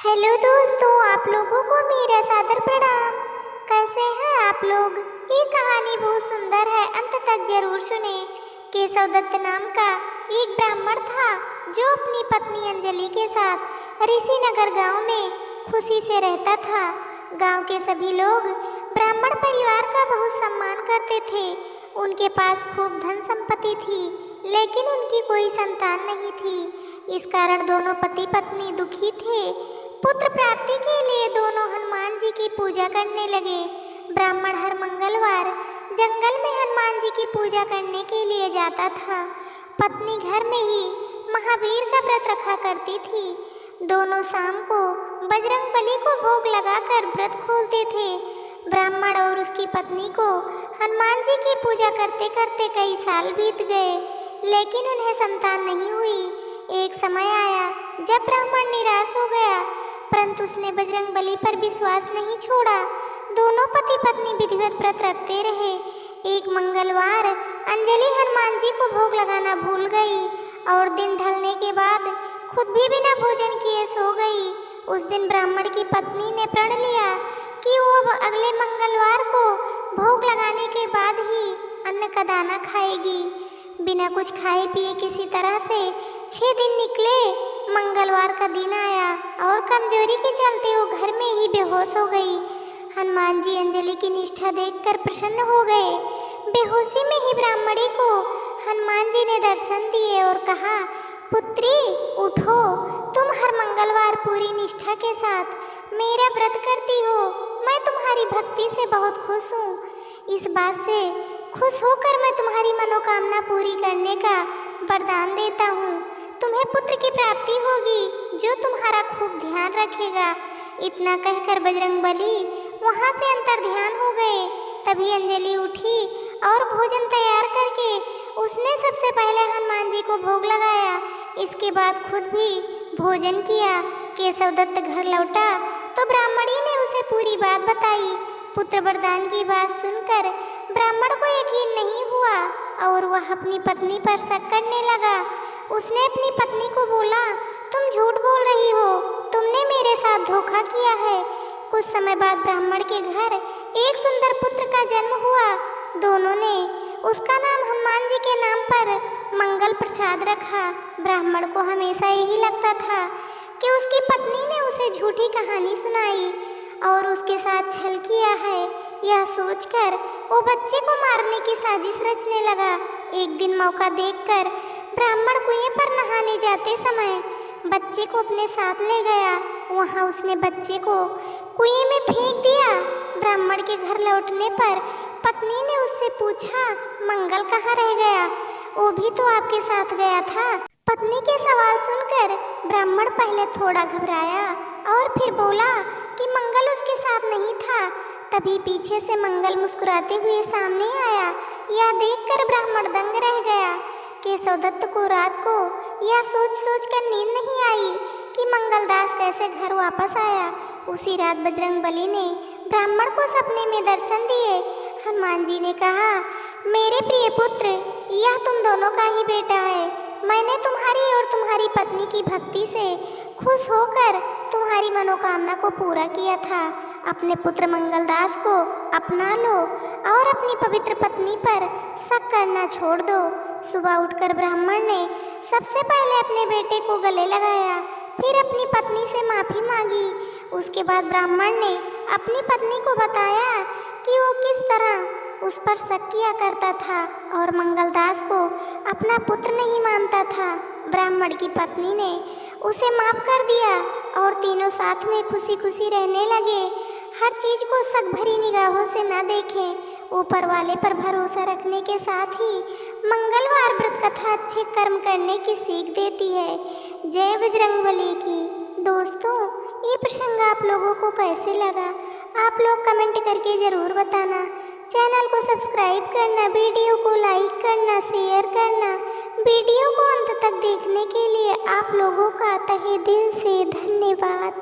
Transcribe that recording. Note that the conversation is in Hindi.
हेलो दोस्तों, आप लोगों को मेरा सादर प्रणाम। कैसे हैं आप लोग? ये कहानी बहुत सुंदर है, अंत तक जरूर सुने। केशव दत्त नाम का एक ब्राह्मण था जो अपनी पत्नी अंजलि के साथ ऋषिनगर गांव में खुशी से रहता था। गांव के सभी लोग ब्राह्मण परिवार का बहुत सम्मान करते थे। उनके पास खूब धन संपत्ति थी, लेकिन उनकी कोई संतान नहीं थी। इस कारण दोनों पति पत्नी दुखी थे। पुत्र प्राप्ति के लिए दोनों हनुमान जी की पूजा करने लगे। ब्राह्मण हर मंगलवार जंगल में हनुमान जी की पूजा करने के लिए जाता था। पत्नी घर में ही महावीर का व्रत रखा करती थी। दोनों शाम को बजरंगबली को भोग लगाकर व्रत खोलते थे। ब्राह्मण और उसकी पत्नी को हनुमान जी की पूजा करते करते कई साल बीत गए, लेकिन उन्हें संतान नहीं हुई। एक समय आया जब ब्राह्मण निराश हो गया, परंतु उसने बजरंगबली पर विश्वास नहीं छोड़ा। दोनों पति पत्नी विधिवत व्रत रखते रहे। एक मंगलवार अंजलि हनुमान जी को भोग लगाना भूल गई और दिन ढलने के बाद खुद भी बिना भोजन किए सो गई। उस दिन ब्राह्मण की पत्नी ने प्रण लिया कि वो अब अगले मंगलवार को भोग लगाने के बाद ही अन्न का दाना खाएगी। बिना कुछ खाए पिए किसी तरह से 6 दिन निकले। मंगलवार का दिन आया और कमजोरी के चलते वो घर में ही बेहोश हो गई। हनुमान जी अंजलि की निष्ठा देखकर प्रसन्न हो गए। बेहोशी में ही ब्राह्मणी को हनुमान जी ने दर्शन दिए और कहा, पुत्री उठो, तुम हर मंगलवार पूरी निष्ठा के साथ मेरा व्रत करती हो। मैं तुम्हारी भक्ति से बहुत खुश हूँ। इस बात से खुश होकर मैं तुम्हारी मनोकामना पूरी करने का वरदान देता हूँ। तुम्हें पुत्र की प्राप्ति होगी जो तुम्हारा खूब ध्यान रखेगा। इतना कहकर बजरंगबली वहाँ से अंतर्ध्यान हो गए। तभी अंजलि उठी और भोजन तैयार करके उसने सबसे पहले हनुमान जी को भोग लगाया। इसके बाद खुद भी भोजन किया। केशव दत्त घर लौटा तो ब्राह्मणी ने उसे पूरी बात बताई। पुत्र वरदान की बात सुनकर ब्राह्मण को यकीन नहीं हुआ और वह अपनी पत्नी पर शक करने लगा। उसने अपनी पत्नी को बोला, तुम झूठ बोल रही हो, तुमने मेरे साथ धोखा किया है। कुछ समय बाद ब्राह्मण के घर एक सुंदर पुत्र का जन्म हुआ। दोनों ने उसका नाम हनुमान जी के नाम पर मंगल प्रसाद रखा। ब्राह्मण को हमेशा यही लगता था कि उसकी पत्नी ने उसे झूठी कहानी सुनाई और उसके साथ छल किया है। यह सोचकर वो बच्चे को मारने की साजिश रचने लगा। एक दिन मौका देखकर ब्राह्मण कुएं पर नहाने जाते समय बच्चे को अपने साथ ले गया। वहाँ उसने बच्चे को कुएं में फेंक दिया। ब्राह्मण के घर लौटने पर पत्नी ने उससे पूछा, मंगल कहाँ रह गया? वो भी तो आपके साथ गया था। पत्नी के सवाल सुनकर ब्राह्मण पहले थोड़ा घबराया और फिर बोला कि मंगल उसके साथ नहीं था। तभी पीछे से मंगल मुस्कुराते हुए सामने आया। यह देखकर ब्राह्मण दंग रह गया। केशव दत्त को रात को यह सोच कर नींद नहीं आई कि मंगलदास कैसे घर वापस आया। उसी रात बजरंगबली ने ब्राह्मण को सपने में दर्शन दिए। हनुमान जी ने कहा, मेरे प्रिय पुत्र, यह तुम दोनों का ही बेटा है। मैंने तुम्हारी और तुम्हारी पत्नी की भक्ति से खुश होकर तुम्हारी मनोकामना को पूरा किया था। अपने पुत्र मंगलदास को अपना लो और अपनी पवित्र पत्नी पर शक करना छोड़ दो। सुबह उठकर ब्राह्मण ने सबसे पहले अपने बेटे को गले लगाया, फिर अपनी पत्नी से माफ़ी मांगी। उसके बाद ब्राह्मण ने अपनी पत्नी को बताया कि वो किस तरह उस पर शक किया करता था और मंगलदास को अपना पुत्र नहीं मानता था। ब्राह्मण की पत्नी ने उसे माफ़ कर दिया और तीनों साथ में खुशी खुशी रहने लगे। हर चीज़ को शक भरी निगाहों से न देखें। ऊपर वाले पर भरोसा रखने के साथ ही मंगलवार व्रत कथा अच्छे कर्म करने की सीख देती है। जय बजरंगबली की। दोस्तों, ये प्रसंग आप लोगों को कैसे लगा? आप लोग कमेंट करके ज़रूर बताना। चैनल को सब्सक्राइब करना, वीडियो को लाइक करना, शेयर करना। वीडियो को अंत तक देखने के लिए आप लोगों का तहे दिल से धन्यवाद।